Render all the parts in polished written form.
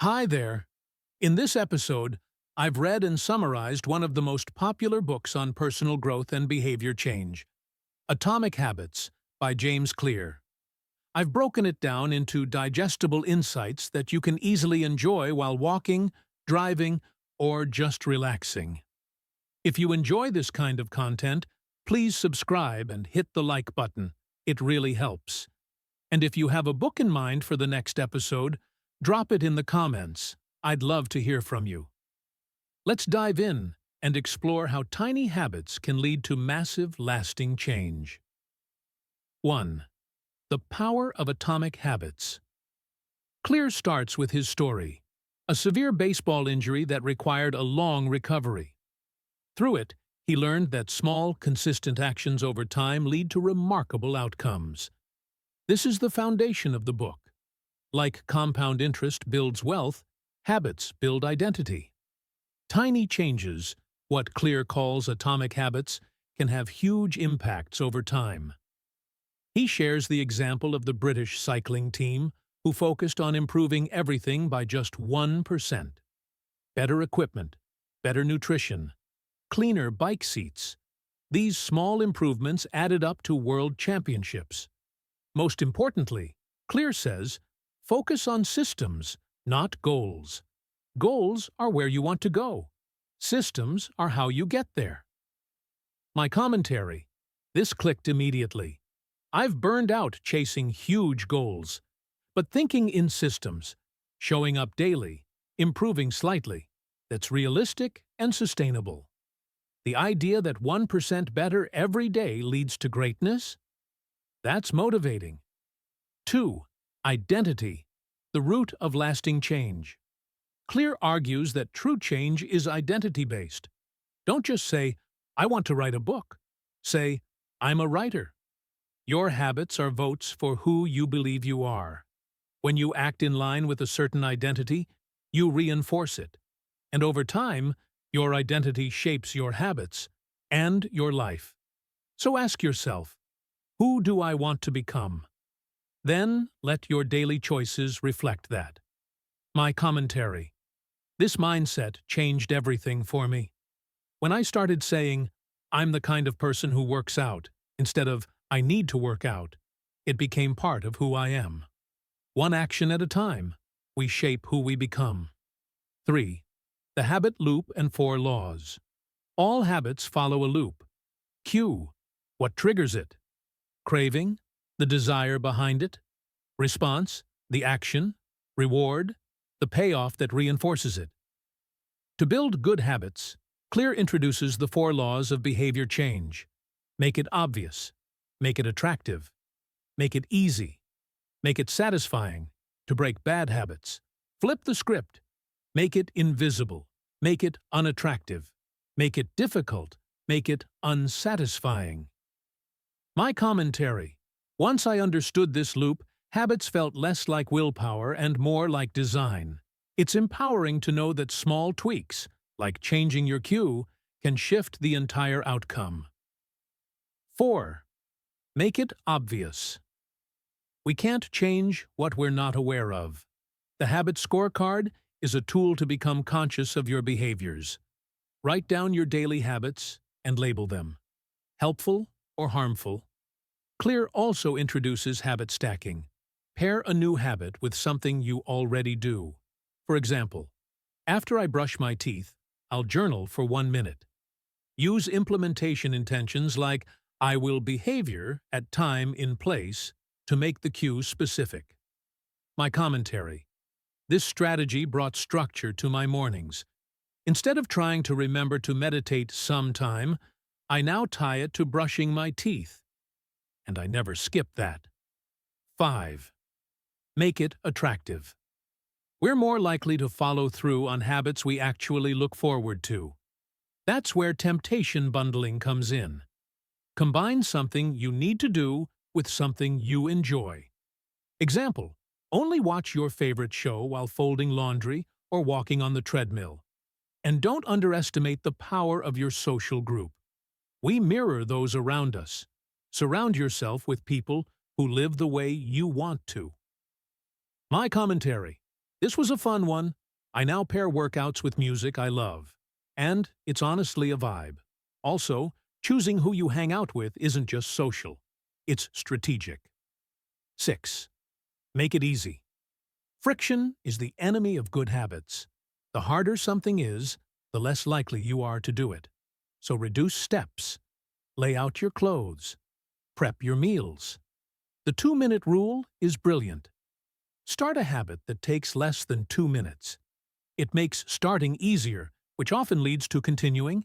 Hi there. In this episode, I've read and summarized one of the most popular books on personal growth and behavior change, Atomic Habits by James Clear. I've broken it down into digestible insights that you can easily enjoy while walking, driving, or just relaxing. If you enjoy this kind of content, please subscribe and hit the like button. It really helps. And if you have a book in mind for the next episode, drop it in the comments. I'd love to hear from you. Let's dive in and explore how tiny habits can lead to massive, lasting change. 1. The power of atomic habits. Clear starts with his story, a severe baseball injury that required a long recovery. Through it, he learned that small, consistent actions over time lead to remarkable outcomes. This is the foundation of the book. Like compound interest builds wealth, habits build identity. Tiny changes, what Clear calls atomic habits, can have huge impacts over time. He shares the example of the British cycling team, who focused on improving everything by just 1%. Better equipment, better nutrition, cleaner bike seats. These small improvements added up to world championships. Most importantly, Clear says, focus on systems, not goals. Goals are where you want to go. Systems are how you get there. My commentary. This clicked immediately. I've burned out chasing huge goals, but thinking in systems, showing up daily, improving slightly, that's realistic and sustainable. The idea that 1% better every day leads to greatness? That's motivating. 2. Identity, the root of lasting change. Clear argues that true change is identity-based. Don't just say, I want to write a book. Say, I'm a writer. Your habits are votes for who you believe you are. When you act in line with a certain identity, you reinforce it. And over time, your identity shapes your habits and your life. So ask yourself, who do I want to become? Then let your daily choices reflect that. My commentary. This mindset changed everything for me. When I started saying, I'm the kind of person who works out, instead of, I need to work out, it became part of who I am. One action at a time, we shape who we become. 3. The habit loop and 4 laws. All habits follow a loop. Cue. What triggers it? Craving, the desire behind it. Response, the action. Reward, the payoff that reinforces it. To build good habits, Clear introduces the 4 laws of behavior change. Make it obvious. Make it attractive. Make it easy. Make it satisfying. To break bad habits. Flip the script. Make it invisible. Make it unattractive. Make it difficult. Make it unsatisfying. My commentary. Once I understood this loop, habits felt less like willpower and more like design. It's empowering to know that small tweaks, like changing your cue, can shift the entire outcome. 4. Make it obvious. We can't change what we're not aware of. The habit scorecard is a tool to become conscious of your behaviors. Write down your daily habits and label them. Helpful or harmful? Clear also introduces habit stacking. Pair a new habit with something you already do. For example, after I brush my teeth, I'll journal for 1 minute. Use implementation intentions like I will behavior at time in place to make the cue specific. My commentary. This strategy brought structure to my mornings. Instead of trying to remember to meditate sometime, I now tie it to brushing my teeth. And I never skip that. 5. Make it attractive. We're more likely to follow through on habits we actually look forward to. That's where temptation bundling comes in. Combine something you need to do with something you enjoy. Example, only watch your favorite show while folding laundry or walking on the treadmill. And don't underestimate the power of your social group. We mirror those around us. Surround yourself with people who live the way you want to. My commentary. This was a fun one. I now pair workouts with music I love. And it's honestly a vibe. Also, choosing who you hang out with isn't just social. It's strategic. 6. Make it easy. Friction is the enemy of good habits. The harder something is, the less likely you are to do it. So reduce steps. Lay out your clothes. Prep your meals. The 2-minute rule is brilliant. Start a habit that takes less than 2 minutes. It makes starting easier, which often leads to continuing.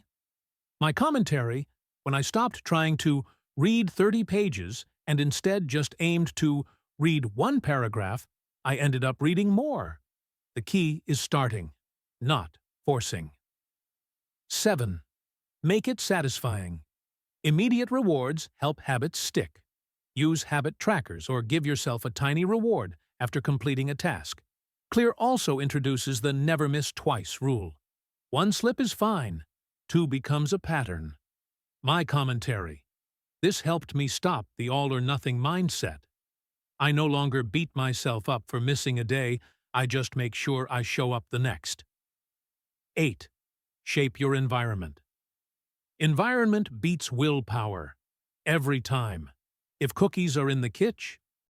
My commentary: when I stopped trying to read 30 pages and instead just aimed to read one paragraph, I ended up reading more. The key is starting, not forcing. 7. Make it satisfying. Immediate rewards help habits stick. Use habit trackers or give yourself a tiny reward after completing a task. Clear also introduces the never miss twice rule. 1 slip is fine, 2 becomes a pattern. My commentary: this helped me stop the all-or-nothing mindset. I no longer beat myself up for missing a day, I just make sure I show up the next. 8. Shape your environment. Environment beats willpower. Every time. If cookies are in the kitchen,